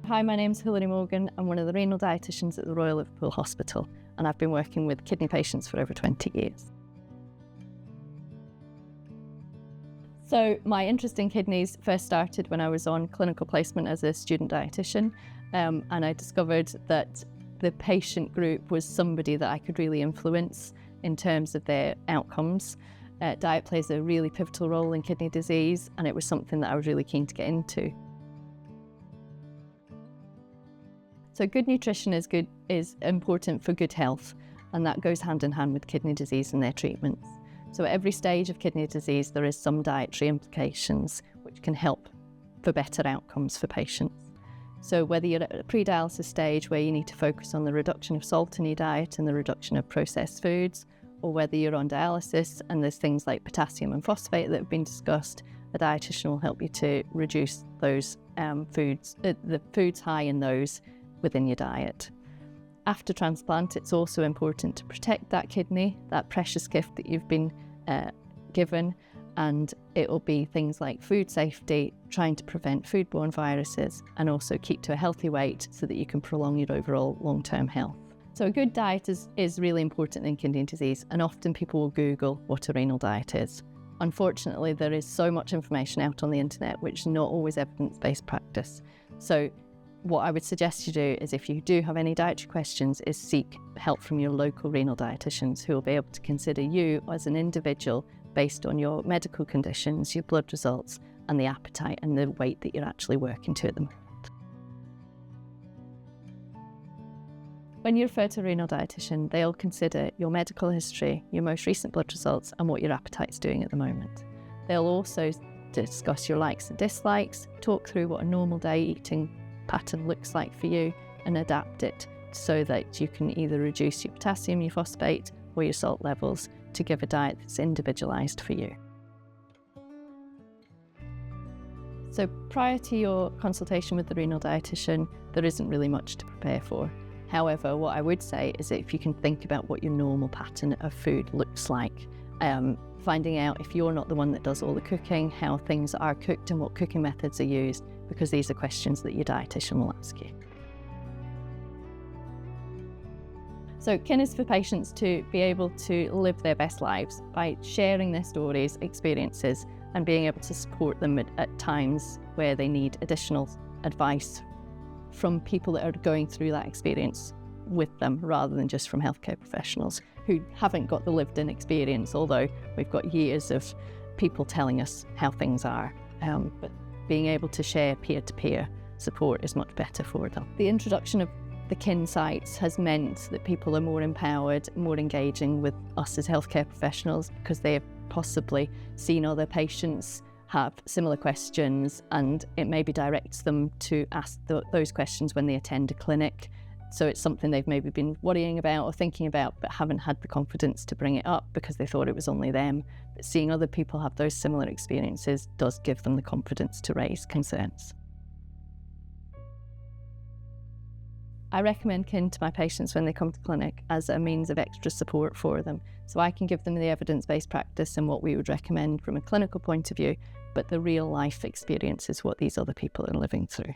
Hi, my name's Hilary Morgan. I'm one of the renal dietitians at the Royal Liverpool Hospital, and I've been working with kidney patients for over 20 years. So my interest in kidneys first started when I was on clinical placement as a student dietitian, and I discovered that the patient group was somebody that I could really influence in terms of their outcomes. Diet plays a really pivotal role in kidney disease, and it was something that I was really keen to get into. So good nutrition is important for good health, and that goes hand in hand with kidney disease and their treatments. So at every stage of kidney disease, there is some dietary implications which can help for better outcomes for patients. So whether you're at a pre-dialysis stage where you need to focus on the reduction of salt in your diet and the reduction of processed foods, or whether you're on dialysis and there's things like potassium and phosphate that have been discussed, a dietitian will help you to reduce those the foods high in those within your diet. After transplant, it's also important to protect that kidney, that precious gift that you've been given, and it will be things like food safety, trying to prevent foodborne viruses, and also keep to a healthy weight so that you can prolong your overall long-term health. So a good diet is really important in kidney disease, and often people will Google what a renal diet is. Unfortunately, there is so much information out on the internet which is not always evidence-based practice. So what I would suggest you do is, if you do have any dietary questions, is seek help from your local renal dietitians who will be able to consider you as an individual based on your medical conditions, your blood results, and the appetite and the weight that you're actually working to at the moment. When you refer to a renal dietitian, they'll consider your medical history, your most recent blood results, and what your appetite's doing at the moment. They'll also discuss your likes and dislikes, talk through what a normal day eating pattern looks like for you, and adapt it so that you can either reduce your potassium, your phosphate, or your salt levels to give a diet that's individualised for you. So prior to your consultation with the renal dietitian, there isn't really much to prepare for. However, what I would say is that if you can think about what your normal pattern of food looks like, finding out if you're not the one that does all the cooking, how things are cooked and what cooking methods are used, because these are questions that your dietitian will ask you. So KIN is for patients to be able to live their best lives by sharing their stories, experiences, and being able to support them at times where they need additional advice from people that are going through that experience with them, rather than just from healthcare professionals who haven't got the lived-in experience, although we've got years of people telling us how things are. But being able to share peer-to-peer support is much better for them. The introduction of the KIN sites has meant that people are more empowered, more engaging with us as healthcare professionals, because they have possibly seen other patients have similar questions, and it maybe directs them to ask those questions when they attend a clinic. So it's something they've maybe been worrying about or thinking about, but haven't had the confidence to bring it up because they thought it was only them. But seeing other people have those similar experiences does give them the confidence to raise concerns. I recommend KIN to my patients when they come to clinic as a means of extra support for them. So I can give them the evidence-based practice and what we would recommend from a clinical point of view, but the real life experience is what these other people are living through.